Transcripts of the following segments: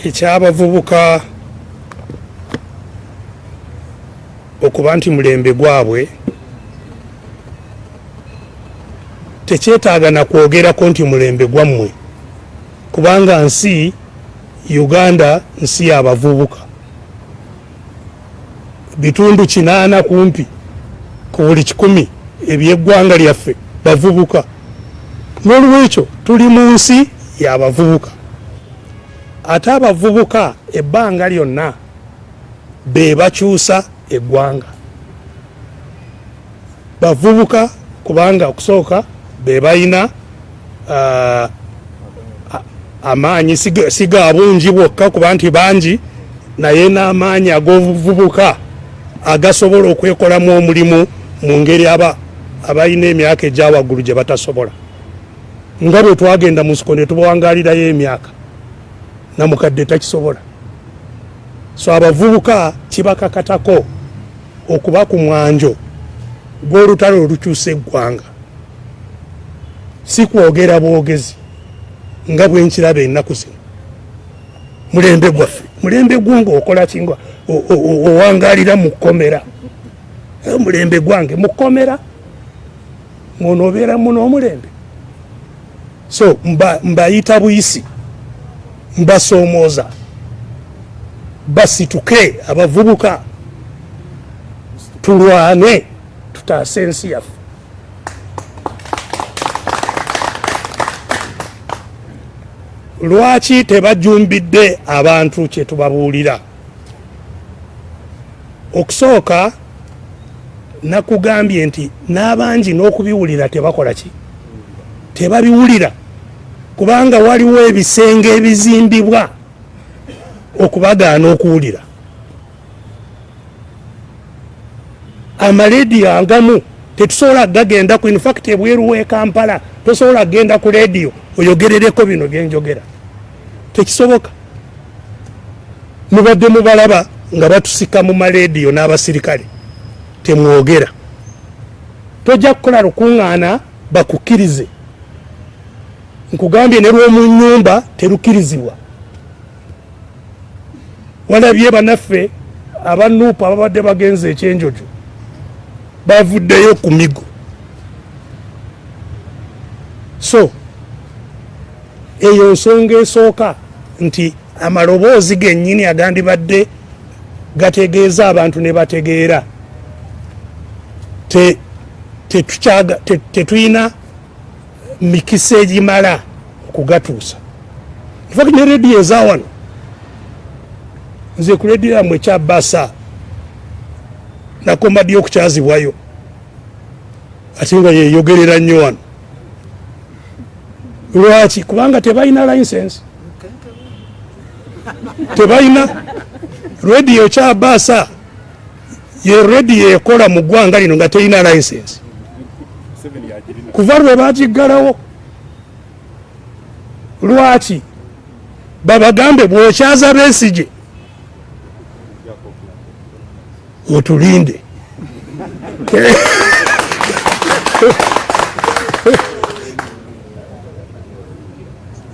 ekyabavubuka okuba nti mulembe gwabwe tekyetaaga na kwogerako nti mulembe gwammwe, kubanga nsi Uganda nsi y'abavubuka. Bitundu 80 kumpi ku buli 100 ebyeggwanga lyaffe bavubuka. N'olwekyo tuli mu nsi y'abavubuka. Ate abavubuka ebbanga lyonna be bakyusa eggwanga. Bavubuka kubanga okusooka be balina amaanyi siga abungi bwokka kuba nti bangi, naye n'amaanyi ag'obuvubuka agasobola okwekolamu omulimu mu ngeri abalina emyaka egyawaggulu gye batasobola. Nga bwe twagenda mu nsiko ne tubawangalirayo emyaka, namukadde takisobola. So abavubuka kibakakatako okuba ku mwanjo gw'olutalo olukyusa eggwanga, si kwogera bwogezi nga bwe nkiraba ennaku zino. Mulembe gwaffe, mulembe gwange okola kinga owangalira mu kkomera. Mulembe gwange mu kkomera ng'onoobeera muno omulembe. So mbayita buyisi, mbasoomooza basituke abavubuka, tulwane tutaase ensi yaffe. Lwaki tebajumbidde abantu kye tubabuulira? Okusooka nakugambye nti n'abangi n'okubiwulira tebakola ki? Tebabiwulira, kubanga waliwo ebisenge ebizimbibwa okubagaana okuwulira. Amalediyo agamu tetusobola gagenda ku, in fact ebweru w'e Kampala tosobola genda ku lediyo oyogerereko bino byenjogera, tekisoboka. Mubadde mubalaba nga batusika mu malediyo n'abasirikale, temwogera. Tojja kukola lukuŋŋaana bakukkirize. Nkugambye ne lw'omu nnyumba terukkirizibwa. Walabye bannaffe abanuupu ababadde bagenza ekyenjojo bavuddeyo ku migo. So eyo nsonga esooka nti amaloboozi gennyini agandibadde gategeeza abantu ne bategeera, tetulina mikisa egimala okugatuusa. Nfaki ne rediyo eza wano, nze ku rediyo yammwe ekyabbasa nakombadde okukyazibwayo, ate nga yeyogerera nnyo wano. Lwaki? Kubanga tebalina license. Tebalina rediyo kyabbasa, ye rediyo ekola mu ggwanga lino nga terina license. Kuva lwe bagiggalawo. Lwaki? Babagambe bw'okyaza Besigye otulinde.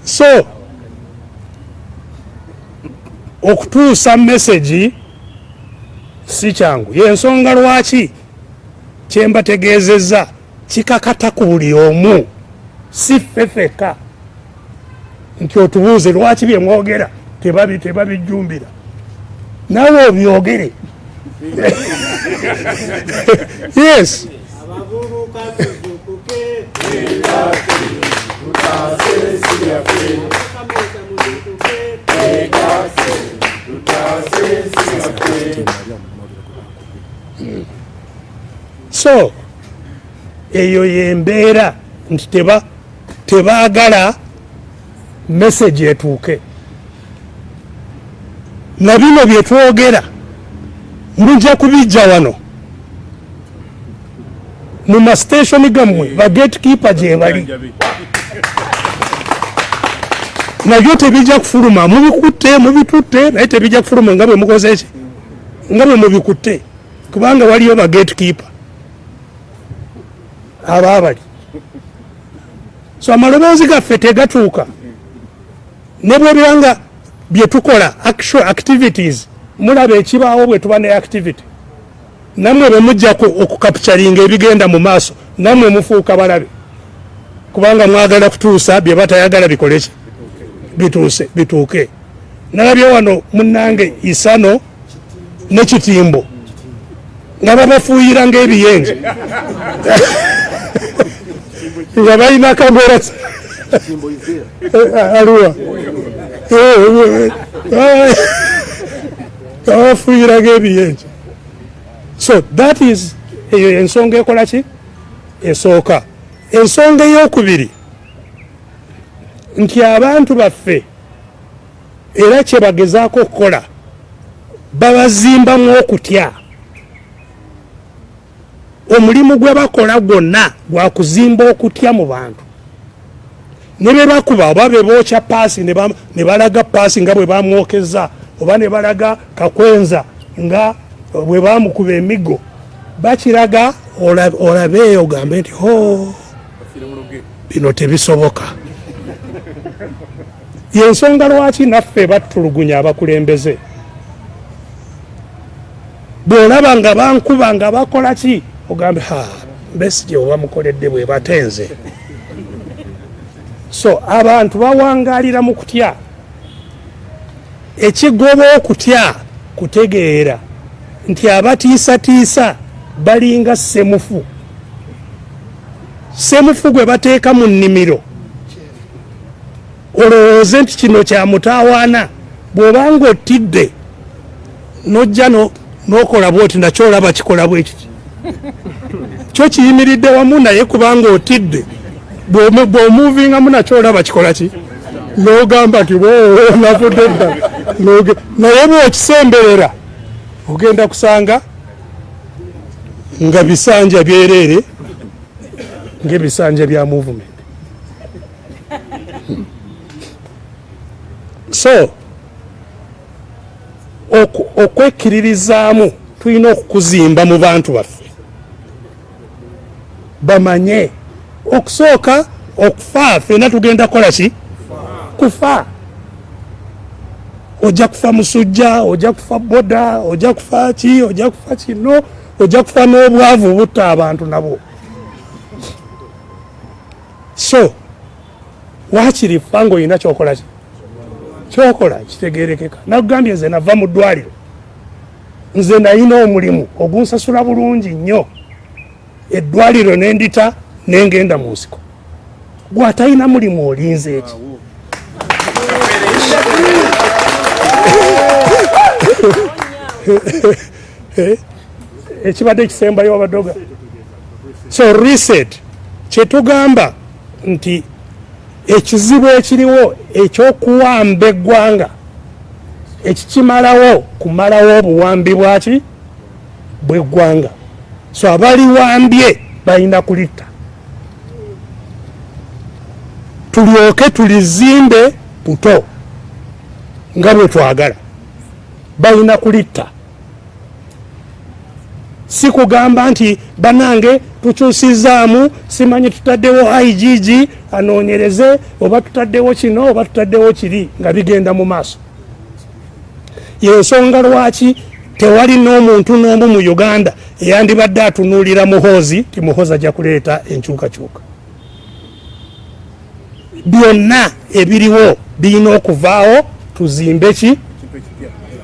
So okutuusa message si kyangu. Y'ensonga lwaki kyembategeezezza kikakata ku buli omu, si ffeffeka nti otubuuze lwaki bye mwogera tebabijjumbira. Nawe obyogere. Yes. So eyo yembeera nti tebaagala message etuuke. Na bino bye twogera mujja kubijja wano mu mastation gammwe, ba gatekeeper gye bali. Nabyo tebijja kufuluma, mubikutte mubitutte, naye tebijja kufuluma nga bwe mukoze ki, nga bwe mubikutte, kubanga waliyo ba gatekeeper abaabali. So amaloboozi gaffe tegatuuka, ne bwe biranga bye tukola actual activities mulaba ekibaawo bwe tuba ne activity namwe bwe mujja okukapturinga ebigenda mu maaso namwe mufuuka balabe kubanga mwagala kutuusa bye batayagala bikoleki bituuke. Nalabye wano munnange Isano ne Kitimbo nga babafuuyira ng'ebiyenje nga balina kamera aliwa babafuuyira ng'ebiyenje. So that is ensonga ekola ki esooka. Ensonga ey'okubiri nti abantu baffe era kye bagezaako okukola babazimbamu okutya. Omulimu gwe bakola gwonna gwa kuzimba okutya mu bantu. Ne be bakuba oba be bookya paasi ne balaga paasi nga bwe bamwokeza oba ne balaga kakwenza nga bwe bamukuba emigo bakiraga olabeeyo ogambe nti bino tebisoboka. Yensonga lwaki naffe batulugunya abakulembeze. Bw'olaba nga bankuba nga bakola ki ogambe Besigye oba mukoledde bwe batenze. So abantu bawangalira mu kutya. Ekigoba okutya kutegeera nti abatiisatiisa balinga semufu. Semufu gwe bateeka mu nnimiro olowooze nti kino kya mutaawaana bw'obanga otidde nojja n'okola bwoti nakyo olaba kikola bwe kiti kyo kiyimiridde wamu naye kubanga otidde bw'omuvingamu nakyo olaba kikola ki n'ogamba nti navudde dda naye bw'okisemberera ogenda kusanga nga bisanja byereere ng'ebisanja bya movement. So okwekiririzaamu tulina okukuzimba mu bantu baffe bamanye okusooka okufa ffenna tugenda kukola ki kufa. Ojja kufa musujja, ojja kufa boda, ojja kufa ki, ojja kufa kino, ojja kufa n'obwavu butta abantu nabo. So waakiri ffa ng'olina kyokola ki kyokola kitegeerekeka. Nakugambye nze nava mu ddwaliro, nze nalina omulimu ogunsasula bulungi nnyo, eddwaliro n'endita n'engenda mu nsiko. Gwe atalina mulimu olinze eki? Ekibadde kisembayo abadoga. So reset kyetugamba nti ekizibu ekiriwo ekyokuwamba eggwanga ekikimalawo kumalawo obuwambi bwaki bw'eggwanga. So abaliwambye balina kulitta, tulyoke tulizimbe buto nga bwe twagala. Balina kulitta, si kugamba nti banange tukyusizaamu simanyi tutaddewo IGG anoonyereze oba tutaddewo kino oba tutaddewo kiri nga bigenda mu maaso. Yensonga lwaki tewali n'omuntu n'omu mu Uganda eyandibadde atunuulira Muhoozi ti Muhoozi ajja kuleeta enkyukakyuka. Byonna ebiriwo birina okuvaawo tuzimbe ki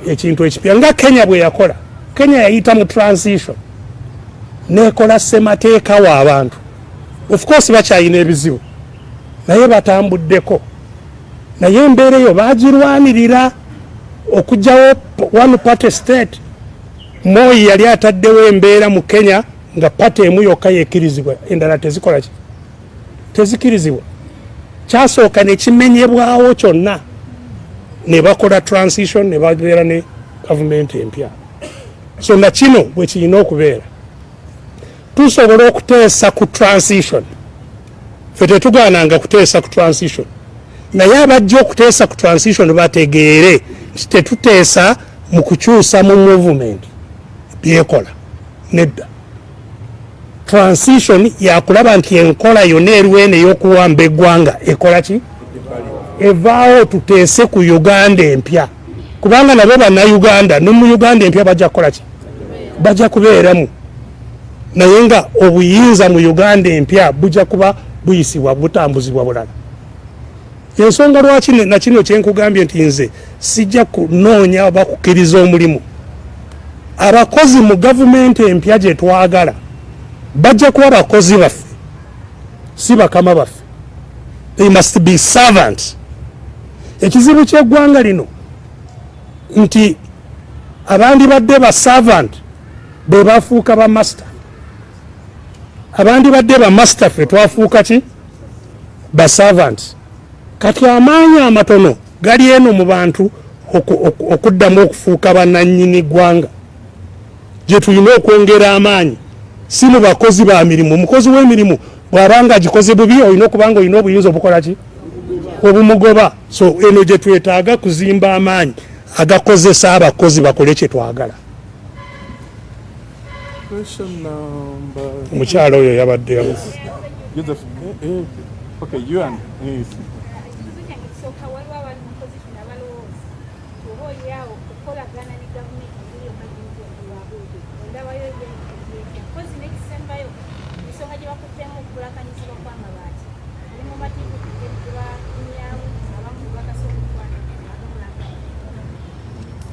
ekintu ekipya nga Kenya bwe yakola. Kenya yayita mu transition nekola ssemateeka w'abantu. Of course bakyayina ebizibu naye batambuddeko, naye embeera eyo baagirwanirira okugyawo one party state. Moi yali ataddewo embeera mu Kenya nga pati emu yokka yekirizibwa, endala tezikola ki tezikirizibwa. Kyasooka ne kimenyebwawo kyonna ne bakola transition ne babeera ne gavumenti empya. So na kino bwe kirina okubeera tusobola okuteesa ku transition. Ffe tetugaananga kuteesa ku transition, naye abajja okuteesa ku transition bategeere nti tetuteesa mu kukyusa mu movement byekola. Nedda, transition yakulaba nti enkola yonna eriwo eno ey'okuwamba eggwanga ekola ki evaawo tuteese ku Uganda empya kubanga nabo bannayuganda ne mu Uganda empya bajja kukola ki bajja kubeeramu naye nga obuyinza mu Uganda empya bujja kuba buyisibwa butambuzibwa bulala. Ensonga lwaki na kino kyenkugambye nti nze sijja kunoonya oba kukkiriza omulimu. Abakozi mu gavumenti empya gye twagala bajja kuba bakozi baffe si bakama baffe. They must be servants. Ekizibu ky'eggwanga lino nti abandi badde ba servant be bafuuka ba master. Abandi badde ba master ffe twafuuka ki ba servants. Kati amaanyi amatono gali eno mu bantu okuddamu okufuuka bannannyini ggwanga gye tulina okwongera amaanyi si mu bakozi ba mirimu. Omukozi w'emirimu bw'abanga agikoze bubi olina okubanga olina obuyinza obukola ki obumugoba. So eno gye twetaaga kuzimba amaanyi agakozesa abakozi bakole kye twagala. Omukyala oyo yabaddeyo.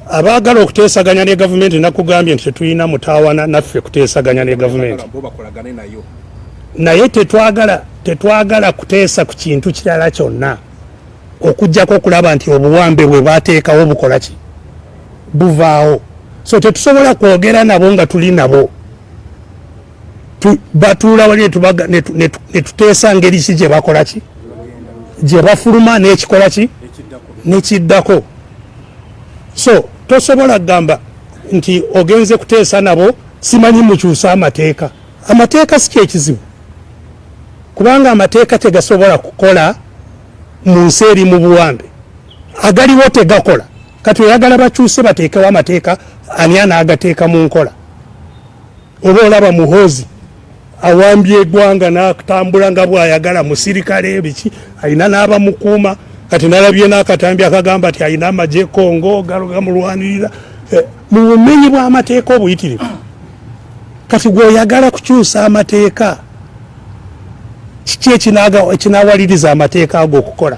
Abaagala okuteesaganya ne gavumenti nakugambye nti tetulina mutawaana naffe kuteesaganya ne gavumenti naye tetwagala kuteesa ku kintu kirala kyonna okujjako okulaba nti obuwambe bwe bateekawo bukola ki buvaawo. So tetusobola kwogera nabo nga tuli nabo batuula wali ne tuteesa ngeri ki gye bakola ki gye bafuluma n'ekikola ki nekiddako. So tosobola kugamba nti ogenze kuteesa nabo simanyi mukyusa amateeka. Amateeka si kyekizibu kubanga amateeka tegasobola kukola mu nsi eri mu buwambe agaliwo tegakola. Kati oyagala bakyuse bateekewo amateeka ani anaagateeka mu nkola. Oba olaba muhoozi awambye eggwanga n'atambula nga bw'ayagala musirikale biki alina n'abamukuuma. Kati nalabye n'akatambi akagamba ti alina amagye Kongo gamulwanirira mu bumenyi bw'amateeka obuyitirivu. Kati gweoyagala kukyusa amateeka kiki ekinaawaliriza amateeka ago okukola?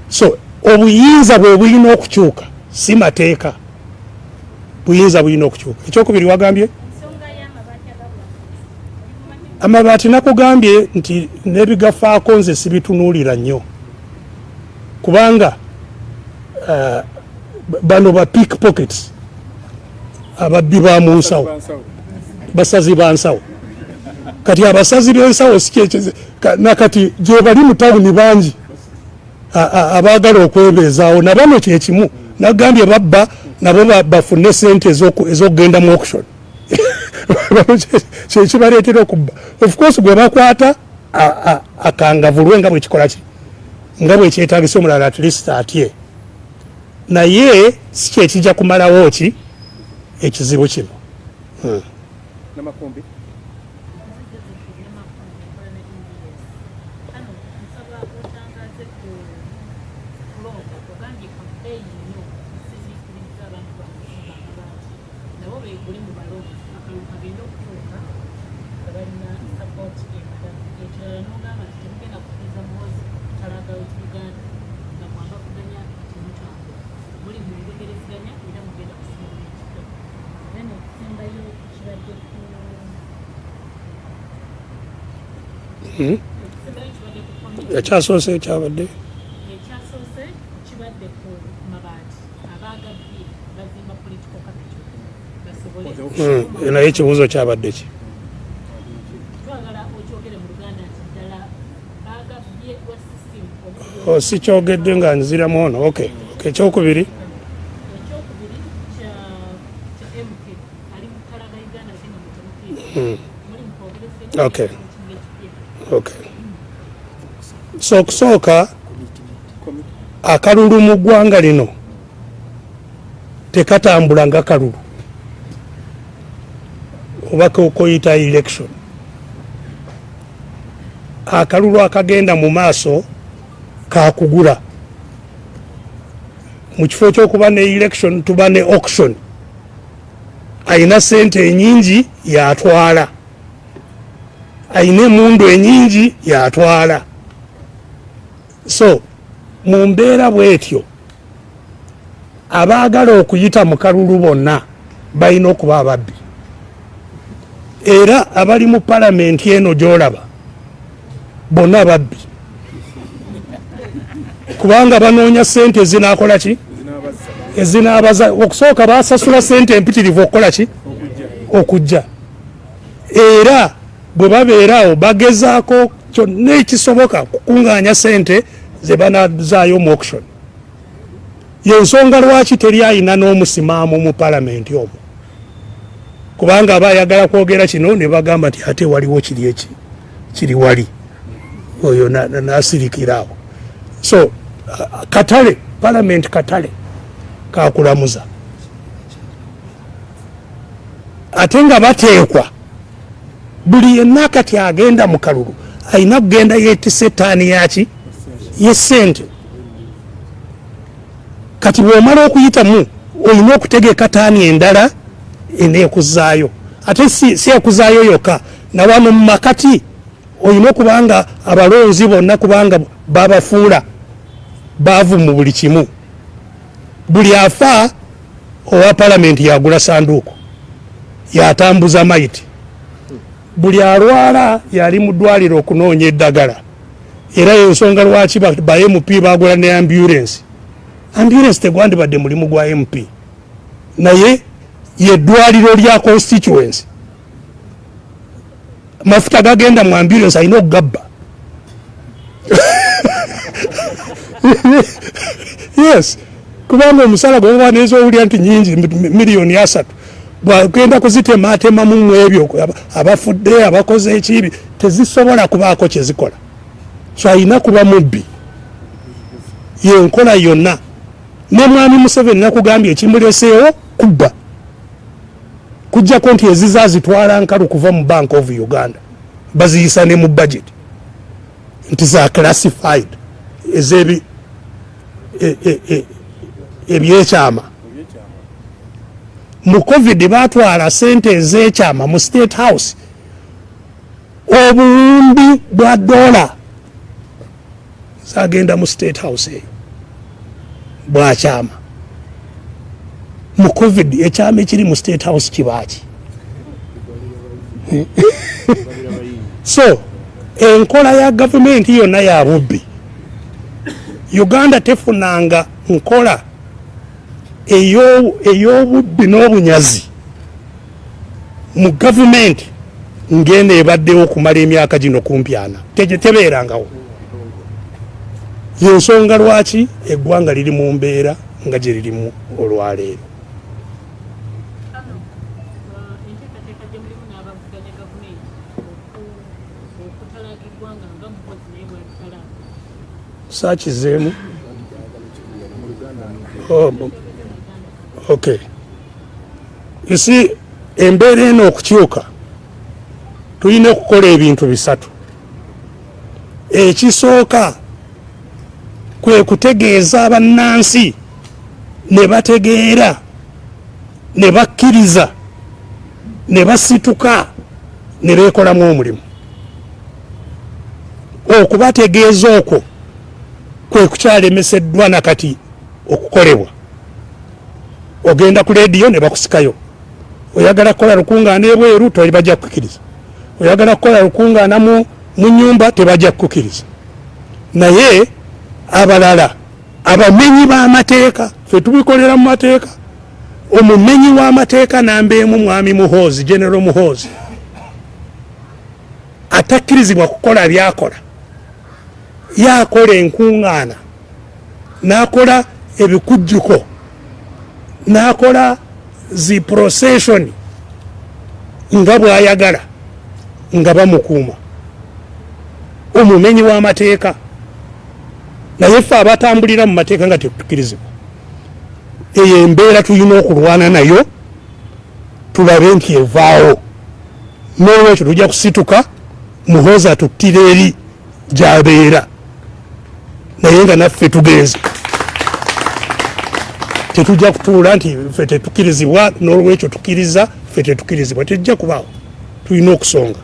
So obuyinza bwe bulina okukyuka si mateeka, buyinza bulina okukyuka. Ekyokubiri wagambye amabaati. Nakugambye nti n'ebigafaako nze sibitunuulira nnyo kubanga bano ba pickpockets ababbi ba mu nsawo basazi ba nsawo. Kati abasazi b'ensawo sikyekize nakati gye bali mu tawuni bangi abaagala okwebeezaawo nabano kyekimu. Nagambye babba nabo bafune sente ez'okugenda mu auction kyekibaleetera okubba. Of course gwe bakwata akangavulwe nga bwekikola ki nga bwekyetaagisa omulala at least atye, naye si kyekijja kumalawo ki ekizibu kino. Ekyasoose kyabadde naye ekibuuzo kyabadde ki? Si kyogedde nga nziramu ono. Okay. Ekyokubiri okay. So okusooka akalulu mu ggwanga lino tekatambula nga kalulu oba koyita election. Akalulu akagenda mu maaso kakugula mu kifo ky'okuba ne election tuba ne auction ayina sente enyingi yatwala ayina emundu enyingi yatwala so mu mbeera bwetyo abaagala okuyita mu kalulu bonna balina okuba ababbi era abali mu palamenti eno gy'olaba bonna babbi kubanga banoonya sente ezinakola ki ezinabaza okusooka basasula sente empitirivu okukola ki okujja era bwe babeerawo bagezaako kyonna ekisoboka kukuŋŋaanya sente ze banazaayo mu auction yensonga lwaki teri ayina n'omusimaamu mu palamenti omwo kubanga aba ayagala kwogera kino ne bagamba nti ate waliwo kiri wali oyo nasirikiraawo so katale palamenti katale kakulamuza ate nga bateekwa buli yenna kati agenda mu kalulu ayina kugenda yeetisse etaani yaki yesente kati bw'omala okuyitamu olina okutegeka taani endala eneekuzaayo ate si ekuzaayo yokka na wano mu makati olina okubanga abalonzi bonna kubanga babafuula baavu mu buli kimu buli afa owa palamenti yagula sanduuko yatambuza maiti buli alwala yali mu ddwaliro okunoonya eddagala era yensonga lwaki ba MP bagula ne ambulance tegwandibadde mulimu gwa MP naye yeddwaliro lya constituency mafuta gagenda mu ambulance alina okugabba yes kubanga omusala gwe nezo owulira nti nyingi miliyoni 3 bwagenda kuzitematema mu ebyo abafudde abakoze ekibi tezisobola kubaako kyezikola so alina kuba mubbi yenkola yonna ne mwami Museveni nakugambye ekimuleseewo kubba kujjako nti ezizazitwala nkalu kuva mu Bank of Uganda baziyisa ne mu budget nti za classified ezebi ebyekyama mu COVID batwala sente ez'ekyama mu State House obuwumbi bwa dola zagenda mu State House eyo bwakyama mu COVID ekyama ekiri mu State House kibaaki so enkola ya gavumenti yonna ya bubbi Uganda tefunanga nkola ey'obubbi n'obunyazi mu gavumenti ngene ebaddewo okumala emyaka gino kumpyana tebeerangawo yensonga lwaki eggwanga liri mu mbeera nga gye lirimu olwaleero saakizeemu okay isi embeera eno okukyuka tulina okukola ebintu bisatu ekisooka kwe kutegeeza abannansi ne bategeera ne bakkiriza ne basituka ne beekolamu omulimu okubategeeza okwo kwe kukyalemeseddwa nakati okukolebwa ogenda ku leediyo ne bakusikayo oyagala kukola lukungaana ebweru tebajja kukkiriza oyagala kukola lukungaana mu nyumba tebajja kukkiriza naye abalala abamenyi b'amateeka fe tubikolera mu mateeka omumenyi w'amateeka nambeemu mwami Muhoozi General Muhoozi atakkirizibwa kukola byakola yakola enkuŋŋaana n'akola ebikujjuko n'akola zi procession nga bw'ayagala nga bamukuuma omumenyi w'amateeka naye ffe abatambulira mu mateeka nga tetukkirizibwa eyo embeera tulina okulwana nayo tulabe nti evaawo n'olwekyo tujja kusituka Muhoozi atuttira eri gy'abeera naye nga naffe tugenze tetujja kutuula nti ffe tetukirizibwa n'olwekyo tukiriza ffe tetukirizibwa tejja kubaawo tulina okusonga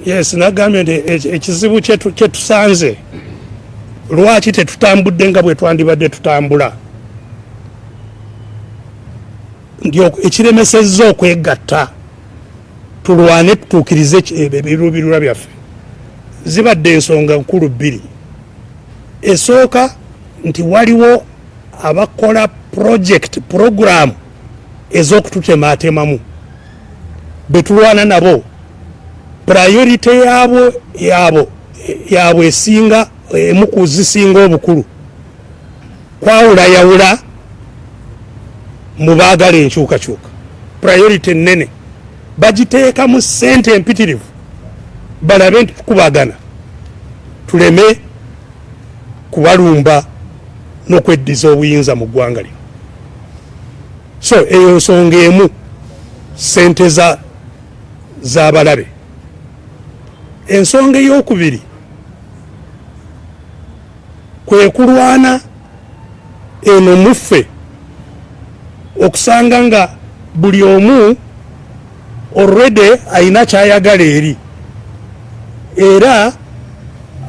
yes nagambye nti ekizibu kyetusanze lwaki tetutambudde nga bwe twandibadde tutambula nti ekiremesezza okwegatta tulwane tutuukirize ebiruubirirwa byaffe zibadde ensonga nkulu bbiri esooka nti waliwo abakola program ez'okututemaatemamu betulwana nabo priority yaabwe esinga emu ku zisinga obukulu kwawulayawula mu baagala enkyukakyuka priority ennene bagiteeka mu ssente empitirivu balabe nti tukubagana tuleme kubalumba n'okweddiza obuyinza mu ggwanga lino so eyo nsonga emu ssente z'abalabe ensonga ey'okubiri kwe kulwana eno muffe okusanga nga buli omu already ayina kyayagala eri era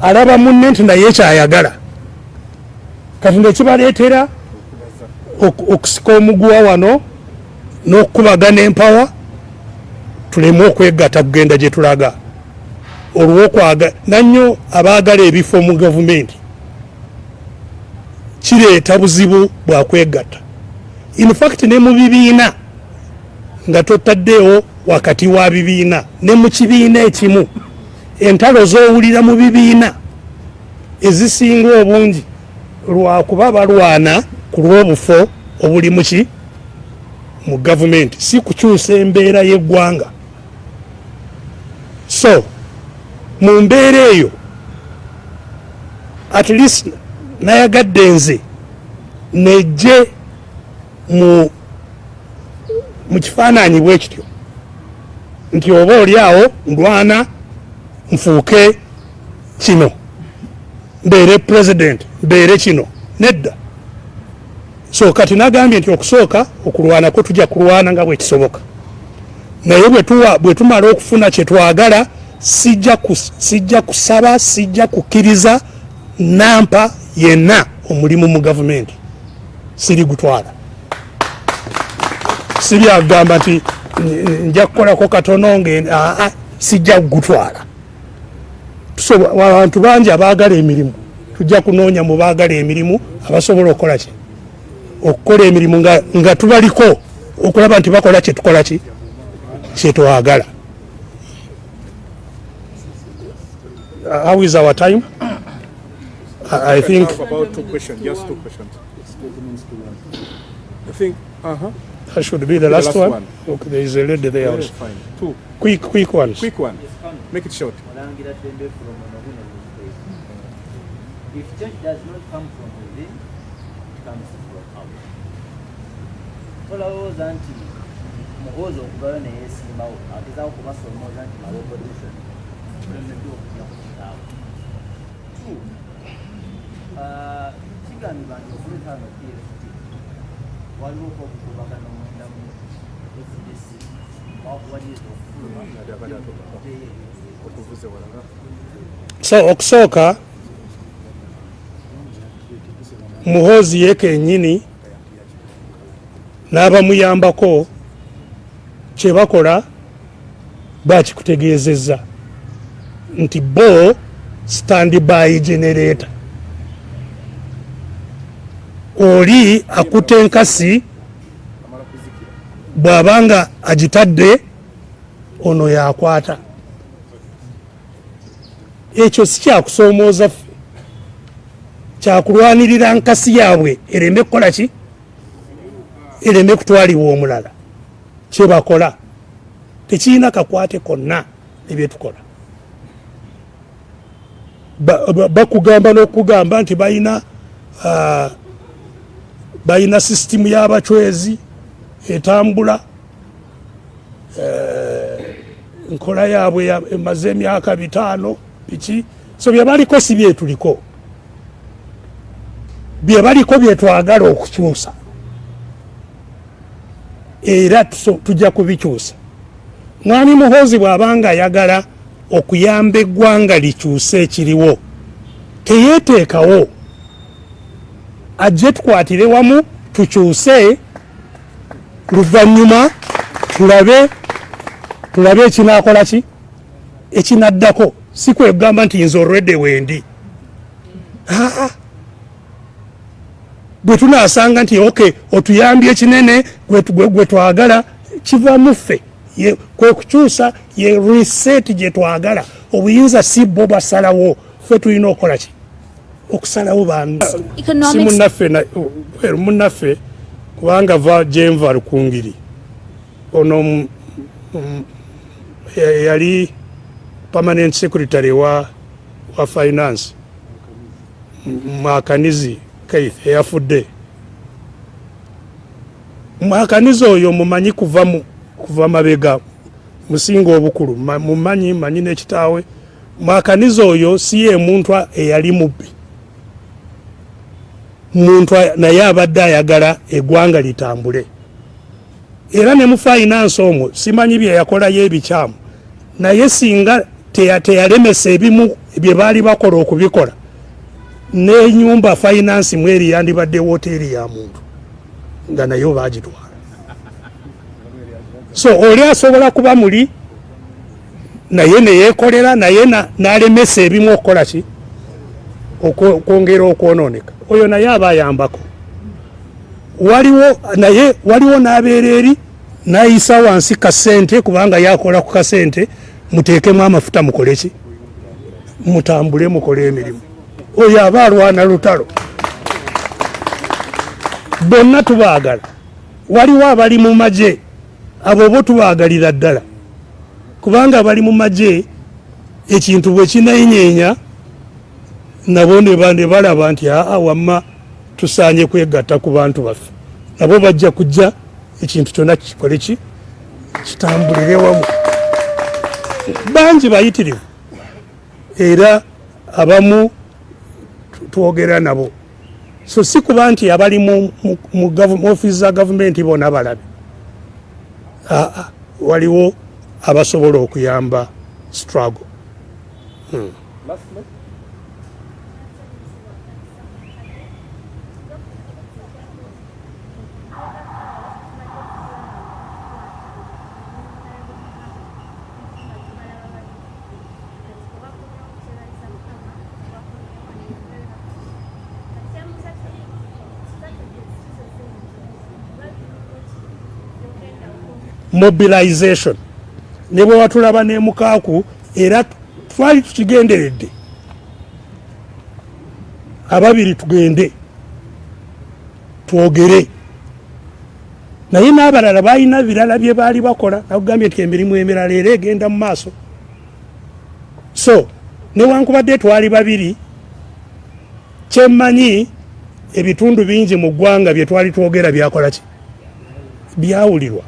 alaba munne nti naye kyayagala kati nekibaleetera okusika omuguwa wano n'okukubagana empawa tuleme okwegatta kugenda gye tulaga olw'okwaga nannyo abaagala ebifo mu gavumenti kireeta buzibu bwa kwegatta in fact ne mu bibiina nga totaddeewo wakati wa bibiina ne mu kibiina ekimu entalo z'owulira mu bibiina ezisinga obungi lwakuba balwana ku lw'obufo obuli muki mu gavumenti si kukyusa embeera y'eggwanga so mu mbeera eyo at least nayagadde nze nejje mu kifaananyi bwe kityo nti oba oli awo ndwana nfuuke kino mbeere president mbeere kino nedda so kati nagambye nti okusooka okulwanako tujja kulwana nga bwe kisoboka naye bwe tumala okufuna kye twagala sijja kusaba sijja kukkiriza nampa yenna omulimu mu gavumenti siri gutwala sibyagamba nti nja kukolako katono sijja kugutwala abantu bangi abaagala emirimu tujja kunoonya mu baagala emirimu abasobola okukola ki okukola emirimu nga tubaliko okulaba nti bakola kyetukola ki kyetwagala. How is our time? I think about 2 questions, just 2 questions. I think that should be the last one. Okay, there is a lady there also. Fine. 2 quick ones. Quick one. Make it short. If change does not come from within, it comes from out. Follows anti Mohozo Burn is out of us or more than my revolution. Chigani Bank of full time of PFT. One look of Kubagano FDC. What is the so okusoka Muhozi yeke nyini n'abamuyambako kye bakola bakikutegeezezza nti bo standby generator oli akutte enkasi bw'abanga agitadde ono yakwata ekyo si kyakusoomooza ffe kyakulwanirira nkasi yaabwe ereme kukola ki ereme kutwalibwa omulala kye bakola tekirina kakwate konna ebyetukola. Bakugamba n'okugamba nti balina sisitimu y'abachwezi etambula, nkola yaabwe emaze emyaka 5 biki. So byebaliko si byetuliko, byebaliko byetwagala okukyusa era tujja kubikyusa. Mwami Muhoozi bw'abanga ayagala okuyamba eggwanga likyuse ekiriwo teyeeteekawo ajje tukwatire wamu tukyuse, luvannyuma tulabe ekinaakola ki ekinaddako. Si kwegamba nti nze olwedde wendi. Bwe tunaasanga nti okay otuyambye kinene gwe twagala kiva muffe kwe kukyusa ye reset gye twagala. Obuyinza si bo basalawo, ffe tulina okukola ki okusalawo bantu. Si munnaffe kubanga va jenva Lukungiri ono yali permanent secretary wa finance Mwakanizi Keith eyafudde. Mwakanizi oyo mumanyi kuva mabega musinga obukulu mumanyi manyi n'ekitaawe. Mwakanizi oyo si ye muntu eyali mubbi, muntu naye abadde ayagala eggwanga litambule. Era ne mu finance omwo simanyi bye yakolayo ebikyamu, naye singa teyalemesa ebimu bye baali bakola okubikola, n'enyumba finance mweri yandibadde woteeri ya muntu nga nayo baagitwala. So oli asobola kuba muli naye neyeekolera naye n'alemesa ebimu okukola ki okwongera okwonooneka. Oyo naye aba ayambako. Waliwo n'abeera eri n'ayisa wansi kasente kubanga yakola ku kasente, muteekemu amafuta mukole ki mutambule mukole emirimu. Oyo aba alwana lutalo. Bonna tubaagala. Waliwo abali mu magye, abo bo tubaagalira ddala kubanga bali mu magye ekintu bwe kinayinyeenya nabo ne balaba nti wamma tusaanye kwegatta ku bantu baffe, nabo bajja kujja ekintu kyonna kikole ki kitambulire wamu. Bangi bayitirivu era abamu twogera nabo. So si kuba nti abali mu office za gavumenti bona balabe, waliwo abasobola okuyamba struggle. Mobilization ne bwe watulaba ne mukaaku era twali tukigenderedde ababiri tugende twogere naye n'abalala balina birala bye baali bakola nakugambye nti emirimu emirala era egenda mu maaso. So newankubadde twali babiri, kyemmanyi ebitundu bingi mu ggwanga bye twali twogera byakola ki byawulirwa.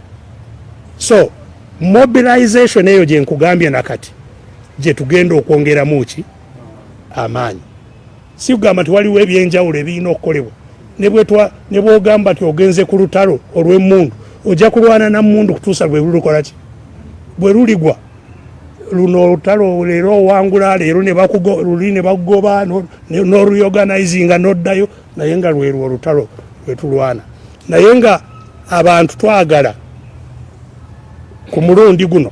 So mobilization eyo gye nkugambye nakati gye tugenda okwongeramu ki amaanyi. Si kugamba nti waliwo ebyenjawulo ebirina okukolebwa. Ne bwogamba nti ogenze ku lutalo olw'emmundu ojja kulwana na mmundu kutuusa lwe lulukola ki bwe luligwa. Luno olutalo leero owangula, leero luli ne bakugoba n'oluorganizinga n'oddayo, naye nga lwerwo olutalo lwe tulwana. Naye nga abantu twagala ku mulundi guno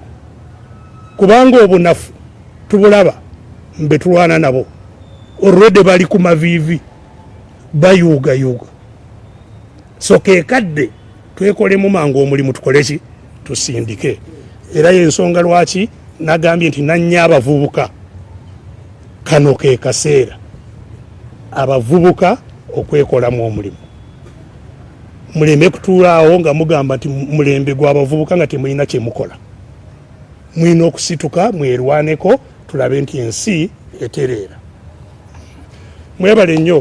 kubanga obunafu tubulaba mbe tulwana nabo olwedde bali ku maviivi bayuugayuuga. So keekadde twekolemu mangu omulimu tukole ki tusindike. Era y'ensonga lwaki nagambye nti nannya abavubuka kano ke kaseera abavubuka okwekolamu omulimu. muleme kutuulaawo nga mugamba nti mulembe gw'abavubuka nga temulina kye mukola. Mulina okusituka mwerwaneko tulabe nti ensi etereera. Mwebale nnyo